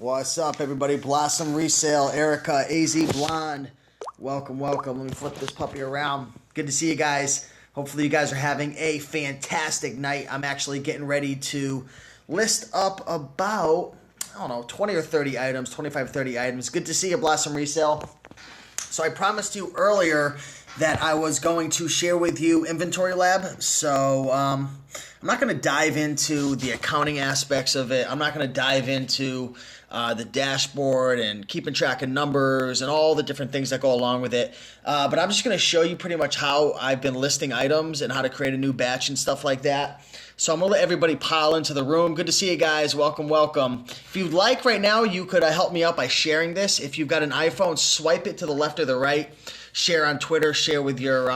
What's up, everybody? Blossom Resale, Erica, AZ Blonde. Welcome, welcome. Let me flip this puppy around. Good to see you guys. Hopefully you guys are having a fantastic night. I'm actually getting ready to list up about, 20 or 30 items, 25, 30 items. Good to see you, Blossom Resale. So I promised you earlier that I was going to share with you Inventory Lab. So I'm not going to dive into the accounting aspects of it. I'm not going to dive into the dashboard and keeping track of numbers and all the different things that go along with it. But I'm just going to show you pretty much how I've been listing items and how to create a new batch and stuff like that. So I'm going to let everybody pile into the room. Good to see you guys. Welcome, welcome. If you'd like right now, you could help me out by sharing this. If you've got an iPhone, swipe it to the left or the right. Share on Twitter, share with your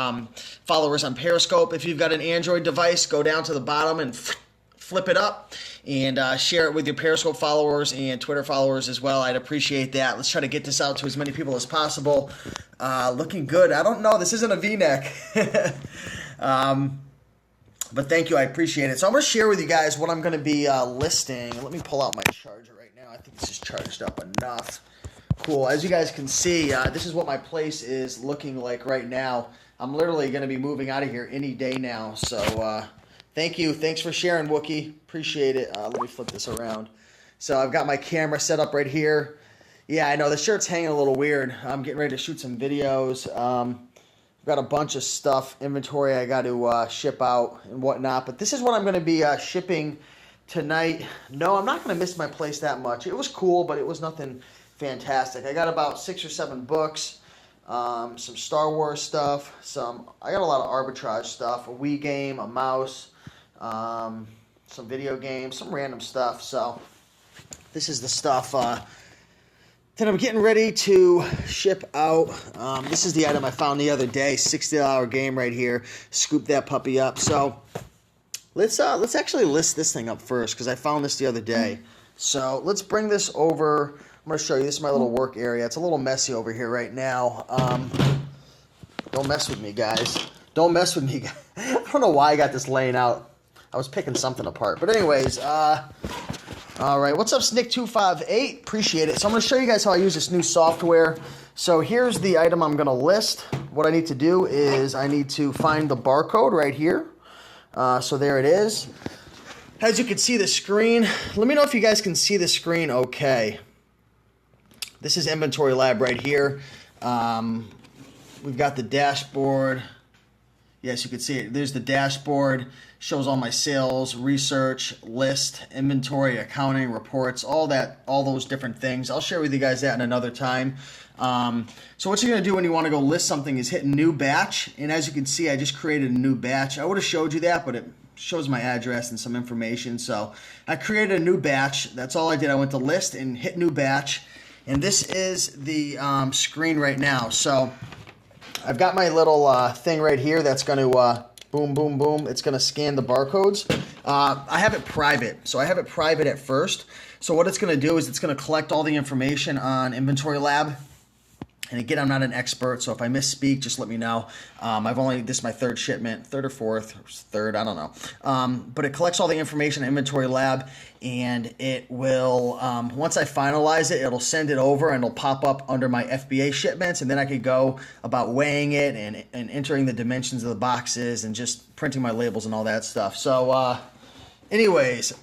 followers on Periscope. If you've got an Android device, go down to the bottom and flip it up and share it with your Periscope followers and Twitter followers as well. I'd appreciate that. Let's try to get this out to as many people as possible. Looking good. I don't know. This isn't a V-neck. But thank you. I appreciate it. So I'm going to share with you guys what I'm going to be listing. Let me pull out my charger right now. I think this is charged up enough. Cool. As you guys can see, this is what my place is looking like right now. I'm literally going to be moving out of here any day now. So thank you. Thanks for sharing, Wookie. Appreciate it. Let me flip this around. So I've got my camera set up right here. Yeah, I know the shirt's hanging a little weird. I'm getting ready to shoot some videos. I've got a bunch of stuff, inventory I got to ship out and whatnot. But this is what I'm going to be shipping tonight. No, I'm not going to miss my place that much. It was cool, but it was nothing fantastic. I got about 6 or 7 books, some Star Wars stuff, I got a lot of arbitrage stuff, a Wii game, a mouse, some video games, some random stuff. So this is the stuff that I'm getting ready to ship out. This is the item I found the other day, $60 game right here. Scoop that puppy up. So let's actually list this thing up first because I found this the other day. So let's bring this over. I'm going to show you. This is my little work area. It's a little messy over here right now. Don't mess with me, guys. Don't mess with me, guys. I don't know why I got this laying out. I was picking something apart. But anyways, all right. What's up, Snick258? Appreciate it. So I'm going to show you guys how I use this new software. So here's the item I'm going to list. What I need to do is I need to find the barcode right here. So there it is. As you can see the screen, let me know if you guys can see the screen okay. This is Inventory Lab right here. We've got the dashboard. Yes, you can see it. There's the dashboard. Shows all my sales, research, list, inventory, accounting, reports, all those different things. I'll share with you guys that in another time. So what you're going to do when you want to go list something is hit new batch. And as you can see, I just created a new batch. I would have showed you that, but it shows my address and some information. So I created a new batch. That's all I did. I went to list and hit new batch. And this is the screen right now. So I've got my little thing right here that's going to boom, boom, boom. It's going to scan the barcodes. I have it private. So I have it private at first. So what it's going to do is it's going to collect all the information on Inventory Lab. And again, I'm not an expert, so if I misspeak, just let me know. This is my third shipment, third or fourth, third, I don't know. But it collects all the information in Inventory Lab, and it will, once I finalize it, it'll send it over, and it'll pop up under my FBA shipments, and then I could go about weighing it and entering the dimensions of the boxes and just printing my labels and all that stuff. So anyways,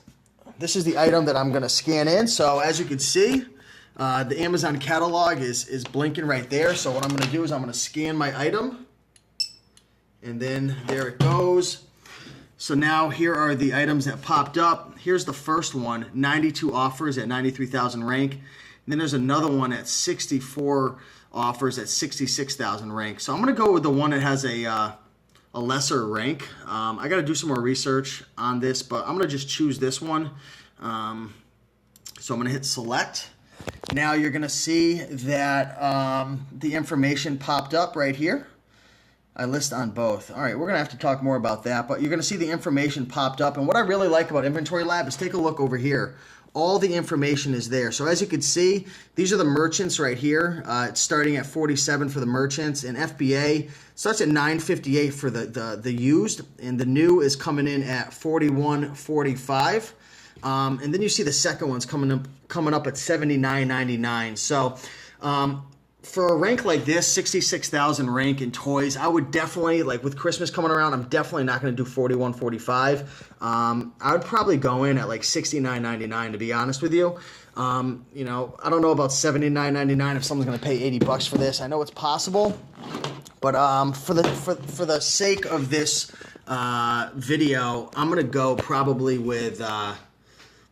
this is the item that I'm going to scan in. So as you can see, the Amazon catalog is blinking right there. So what I'm going to do is I'm going to scan my item. And then there it goes. So now here are the items that popped up. Here's the first one, 92 offers at 93,000 rank. And then there's another one at 64 offers at 66,000 rank. So I'm going to go with the one that has a lesser rank. I got to do some more research on this, but I'm going to just choose this one. So I'm going to hit select. Now you're going to see that the information popped up right here. I list on both. All right, we're going to have to talk more about that, but you're going to see the information popped up. And what I really like about Inventory Lab is take a look over here. All the information is there. So as you can see, these are the merchants right here. It's starting at 47 for the merchants, and FBA starts at 958 for the used, and the new is coming in at 41.45. And then you see the second one's coming up at $79.99. So for a rank like this, 66,000 rank in toys, I would definitely, like with Christmas coming around, I'm definitely not going to do $41.45. I would probably go in at like $69.99 to be honest with you. You know, I don't know about $79.99 if someone's going to pay $80 for this. I know it's possible, but for the sake of this video, I'm going to go probably with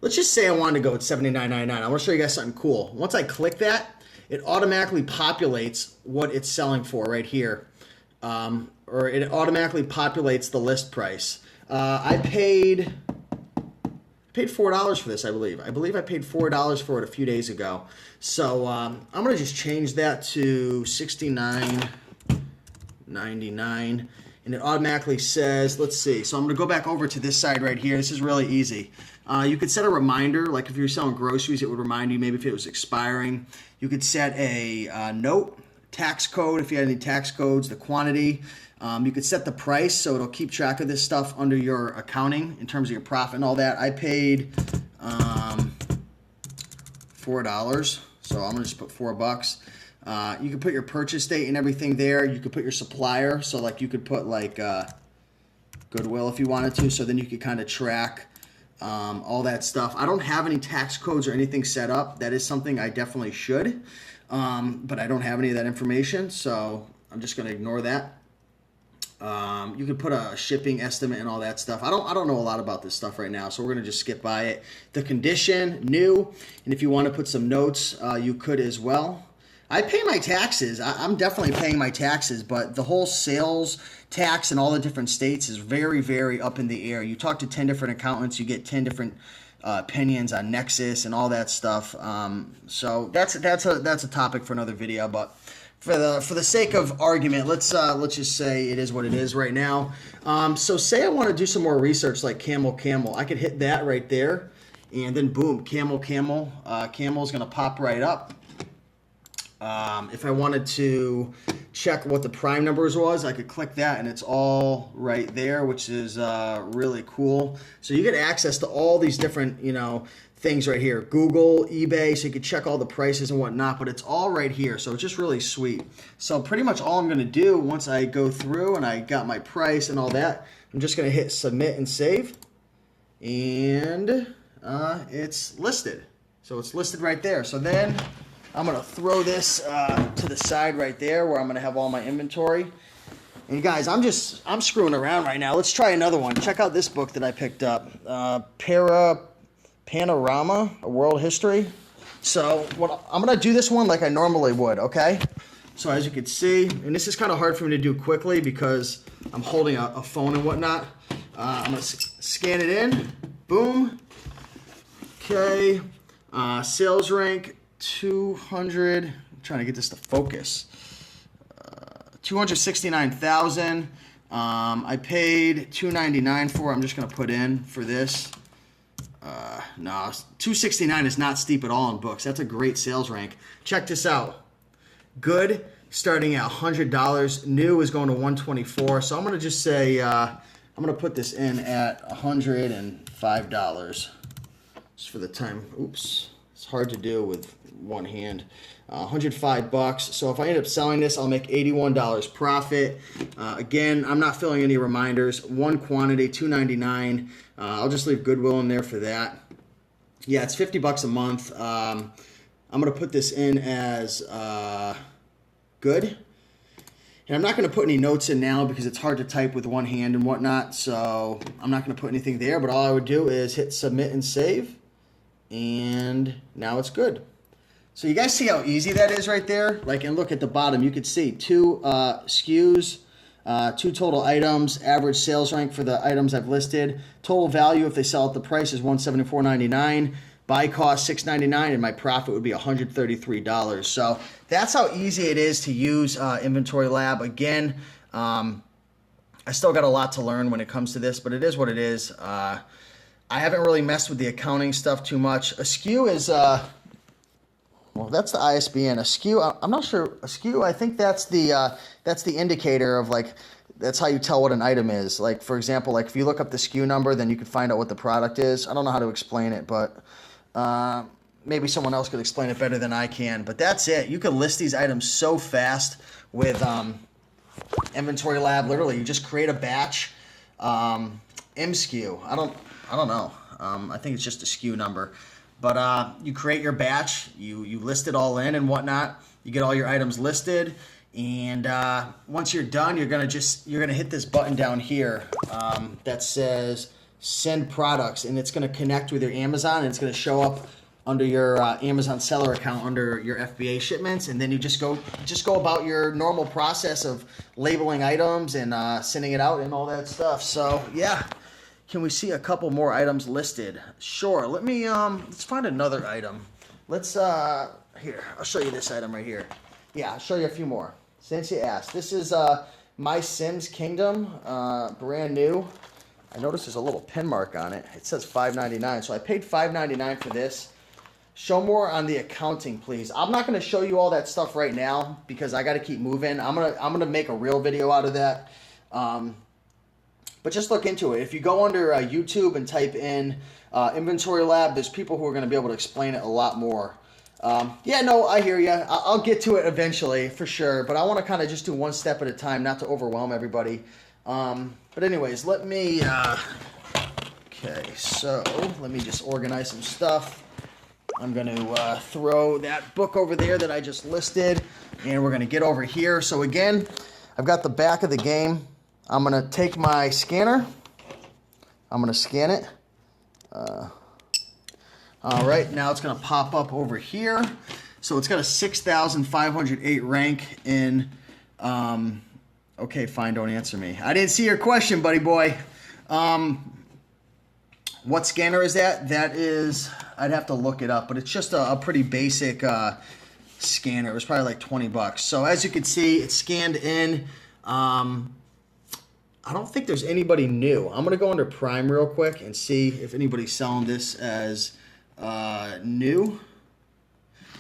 let's just say I wanted to go with $79.99. I want to show you guys something cool. Once I click that, it automatically populates what it's selling for right here. Or it automatically populates the list price. I paid $4 for this, I believe. I believe I paid $4 for it a few days ago. So I'm going to just change that to $69.99. And it automatically says, let's see. So I'm going to go back over to this side right here. This is really easy. You could set a reminder, like if you're selling groceries, it would remind you maybe if it was expiring. You could set a note, tax code, if you had any tax codes, the quantity. You could set the price, so it'll keep track of this stuff under your accounting in terms of your profit and all that. I paid $4, so I'm going to just put $4. You can put your purchase date and everything there. You could put your supplier, so like you could put like Goodwill if you wanted to, so then you could kind of track all that stuff. I don't have any tax codes or anything set up. That is something I definitely should, but I don't have any of that information, so I'm just going to ignore that. You can put a shipping estimate and all that stuff. I don't know a lot about this stuff right now, so we're going to just skip by it. The condition, new, and if you want to put some notes, you could as well. I pay my taxes. I'm definitely paying my taxes, but the whole sales tax in all the different states is very, very up in the air. You talk to 10 different accountants, you get 10 different opinions on Nexus and all that stuff. So that's a topic for another video. But for the sake of argument, let's just say it is what it is right now. So say I want to do some more research like camel. I could hit that right there, and then boom, camel is going to pop right up. If I wanted to check what the prime numbers was, I could click that and it's all right there, which is really cool. So you get access to all these different, things right here. Google, eBay, so you can check all the prices and whatnot, but it's all right here. So it's just really sweet. So pretty much all I'm going to do once I go through and I got my price and all that, I'm just going to hit submit and save. And it's listed. So it's listed right there. So then I'm going to throw this to the side right there where I'm going to have all my inventory. And guys, I'm screwing around right now. Let's try another one. Check out this book that I picked up. Panorama, A World History. So I'm going to do this one like I normally would, okay? So as you can see, and this is kind of hard for me to do quickly because I'm holding a phone and whatnot. I'm going to scan it in. Boom. Okay. Sales rank. 200. I'm trying to get this to focus. 269,000. I paid $299 for. I'm just gonna put in for this. No, 269 is not steep at all in books. That's a great sales rank. Check this out. Good, starting at $100. New is going to $124. So I'm gonna just say I'm gonna put this in at $105. Just for the time. Oops, it's hard to do with one hand. $105. So if I end up selling this, I'll make $81 profit. Again, I'm not filling any reminders. One quantity, $2.99. I'll just leave Goodwill in there for that. Yeah, it's $50 a month. I'm gonna put this in as good. And I'm not gonna put any notes in now because it's hard to type with one hand and whatnot. So I'm not gonna put anything there. But all I would do is hit submit and save. And now it's good. So you guys see how easy that is right there? Like, and look at the bottom, you can see 2 SKUs, 2 total items, average sales rank for the items I've listed. Total value if they sell at the price is $174.99. Buy cost $6.99, and my profit would be $133. So that's how easy it is to use Inventory Lab. Again, I still got a lot to learn when it comes to this, but it is what it is. I haven't really messed with the accounting stuff too much. A SKU is... well, that's the ISBN. A SKU, I'm not sure. A SKU, I think that's the indicator of like that's how you tell what an item is. Like, for example, like if you look up the SKU number, then you can find out what the product is. I don't know how to explain it, but maybe someone else could explain it better than I can. But that's it. You can list these items so fast with Inventory Lab. Literally, you just create a batch. MSKU. I don't know. I think it's just a SKU number. But you create your batch. You list it all in and whatnot. You get all your items listed. And once you're done, you're gonna hit this button down here that says Send Products, and it's gonna connect with your Amazon, and it's gonna show up under your Amazon seller account under your FBA shipments, and then you just go about your normal process of labeling items and sending it out and all that stuff. So yeah, can we see a couple more items listed? Sure. Let me let's find another item. Let's here. I'll show you this item right here. Yeah, I'll show you a few more. Since you asked, this is My Sims Kingdom, brand new. I noticed there's a little pin mark on it. It says $5.99, so I paid $5.99 for this. Show more on the accounting, please. I'm not going to show you all that stuff right now because I got to keep moving. I'm gonna make a real video out of that. But just look into it. If you go under YouTube and type in Inventory Lab, there's people who are going to be able to explain it a lot more. Yeah, no, I hear you. I'll get to it eventually, for sure. But I want to kind of just do one step at a time, not to overwhelm everybody. But anyways, let me... okay, so let me just organize some stuff. I'm going to throw that book over there that I just listed. And we're going to get over here. So again, I've got the back of the game. I'm going to take my scanner. I'm going to scan it. All right, now it's going to pop up over here. So it's got a 6,508 rank in, okay, fine, don't answer me. I didn't see your question, buddy boy. What scanner is that? That is, I'd have to look it up, but it's just a pretty basic scanner. It was probably like 20 bucks. So as you can see, it's scanned in. I don't think there's anybody new. I'm going to go under Prime real quick and see if anybody's selling this as... new.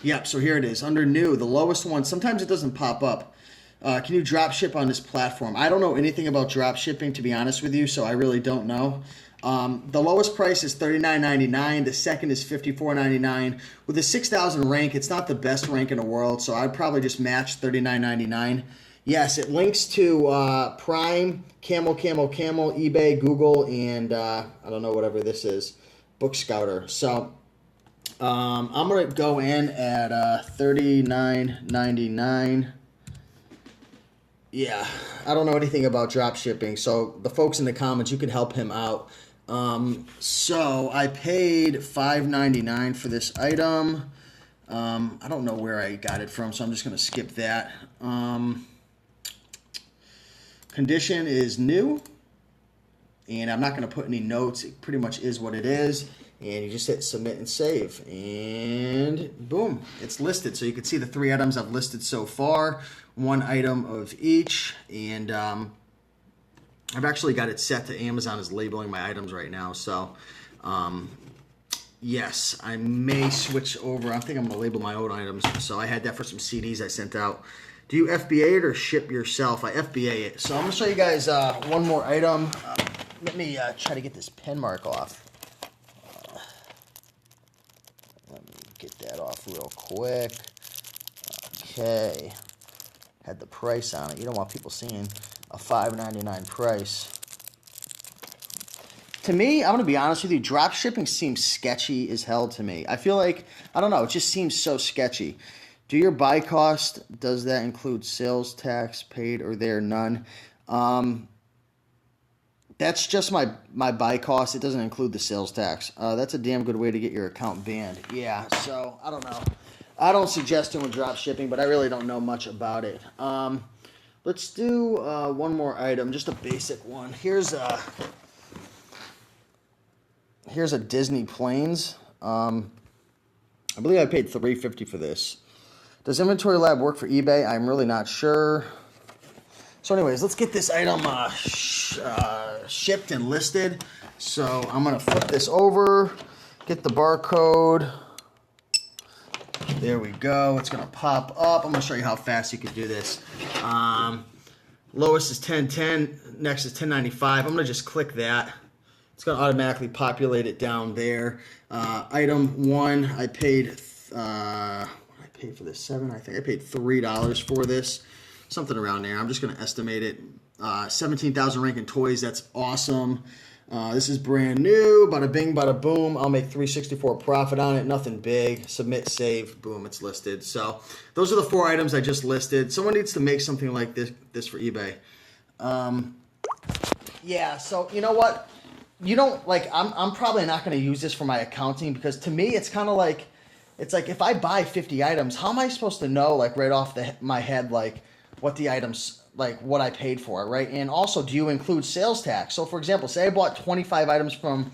Yep, so here it is under new, the lowest one. Sometimes it doesn't pop up. Can you drop ship on this platform? I don't know anything about drop shipping, to be honest with you, so I really don't know. The lowest price is $39.99. The second is $54.99. With a 6,000 rank, it's not the best rank in the world, so I'd probably just match $39.99. Yes, it links to Prime, Camel, eBay, Google, and I don't know, whatever this is, Book Scouter. So I'm going to go in at $39.99. Yeah, I don't know anything about drop shipping, so the folks in the comments, you can help him out. So I paid $5.99 for this item. I don't know where I got it from, so I'm just going to skip that. Condition is new, and I'm not going to put any notes. It pretty much is what it is. And you just hit submit and save, and boom, it's listed. So you can see the 3 items I've listed so far, 1 item of each, and I've actually got it set to Amazon as labeling my items right now. So yes, I may switch over. I think I'm going to label my own items. So I had that for some CDs I sent out. Do you FBA it or ship yourself? I FBA it. So I'm going to show you guys one more item. Let me try to get this pen mark off. Let me get that off real quick. Okay. Had the price on it. You don't want people seeing a $5.99 price. To me, I'm going to be honest with you, drop shipping seems sketchy as hell to me. I feel like, I don't know, it just seems so sketchy. Do your buy cost, does that include sales tax paid or there none? That's just my buy cost. It doesn't include the sales tax. That's a damn good way to get your account banned. Yeah, so I don't know. I don't suggest doing drop shipping, but I really don't know much about it. Let's do one more item, just a basic one. Here's a Disney Planes. I believe I paid $3.50 for this. Does Inventory Lab work for eBay? I'm really not sure. So anyways, let's get this item shipped and listed. So I'm going to flip this over, get the barcode. There we go. It's going to pop up. I'm going to show you how fast you can do this. Lowest is 1010. Next is 1095. I'm going to just click that. It's going to automatically populate it down there. Item 1, I paid, what I paid for this? $7. I think I paid $3 for this. Something around there. I'm just going to estimate it. 17,000 Rankin toys. That's awesome. This is brand new. Bada bing, bada boom. I'll make $364 profit on it. Nothing big. Submit, save. Boom. It's listed. So those are the 4 items I just listed. Someone needs to make something like this for eBay. Yeah. So you know what? You don't like. I'm probably not going to use this for my accounting because to me it's kind of like, it's like if I buy 50 items, how am I supposed to know like right off my head like what the items, like what I paid for it, right? And also, do you include sales tax? So for example, say I bought 25 items from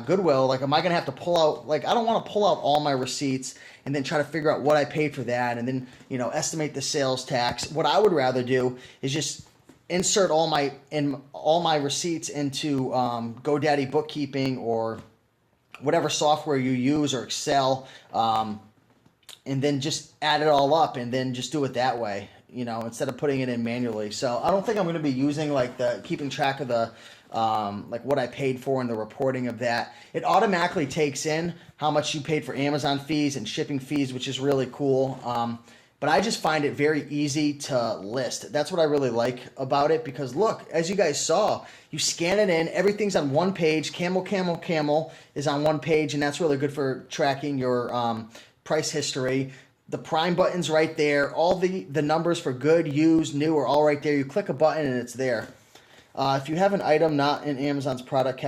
Goodwill, like am I going to have to pull out, like I don't want to pull out all my receipts and then try to figure out what I paid for that and then, you know, estimate the sales tax. What I would rather do is just insert all my receipts into GoDaddy bookkeeping or whatever software you use or Excel, and then just add it all up and then just do it that way, you know, instead of putting it in manually. So I don't think I'm going to be using like the keeping track of the like what I paid for and the reporting of that. It automatically takes in how much you paid for Amazon fees and shipping fees, which is really cool. But I just find it very easy to list. That's what I really like about it because look, as you guys saw, you scan it in, everything's on one page. Camel, camel, camel is on one page, and that's really good for tracking your price history. The Prime button's right there. All the numbers for good, used, new are all right there. You click a button and it's there. If you have an item not in Amazon's product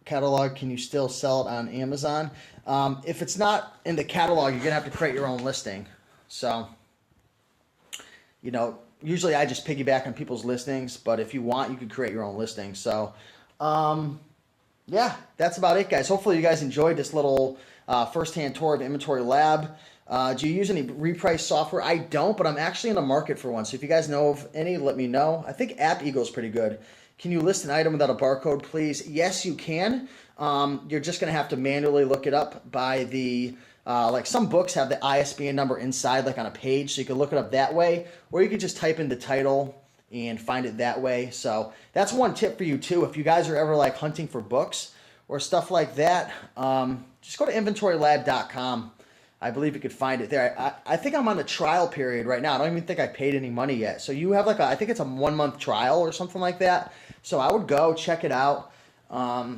catalog, can you still sell it on Amazon? If it's not in the catalog, you're going to have to create your own listing. So, you know, usually I just piggyback on people's listings, but if you want, you could create your own listing. So, yeah, that's about it, guys. Hopefully you guys enjoyed this little first-hand tour of Inventory Lab. Do you use any reprice software? I don't, but I'm actually in the market for one. So if you guys know of any, let me know. I think App Eagle is pretty good. Can you list an item without a barcode, please? Yes, you can. You're just going to have to manually look it up by the, like some books have the ISBN number inside, like on a page, so you can look it up that way, or you can just type in the title and find it that way. So that's one tip for you too. If you guys are ever like hunting for books or stuff like that, just go to inventorylab.com. I believe you could find it there. I think I'm on a trial period right now. I don't even think I paid any money yet. So you have like I think it's a 1-month trial or something like that. So I would go check it out. I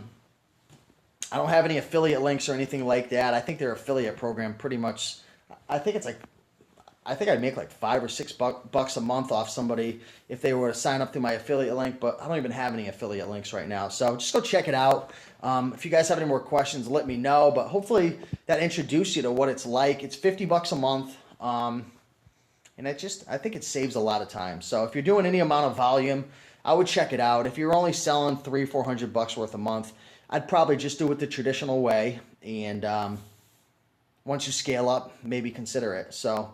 don't have any affiliate links or anything like that. I think their affiliate program pretty much, I think I'd make like $5 or $6 bucks a month off somebody if they were to sign up through my affiliate link, but I don't even have any affiliate links right now. So just go check it out. If you guys have any more questions, let me know, but hopefully that introduced you to what it's like. It's 50 bucks a month. And I think it saves a lot of time. So if you're doing any amount of volume, I would check it out. If you're only selling $300-400 bucks worth a month, I'd probably just do it the traditional way. And once you scale up, maybe consider it. So,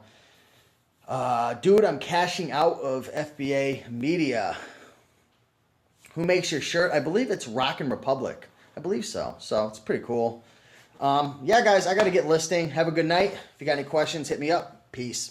dude, I'm cashing out of FBA Media. Who makes your shirt? I believe it's Rockin' Republic. I believe so. So it's pretty cool. Yeah, guys, I got to get listing. Have a good night. If you got any questions, hit me up. Peace.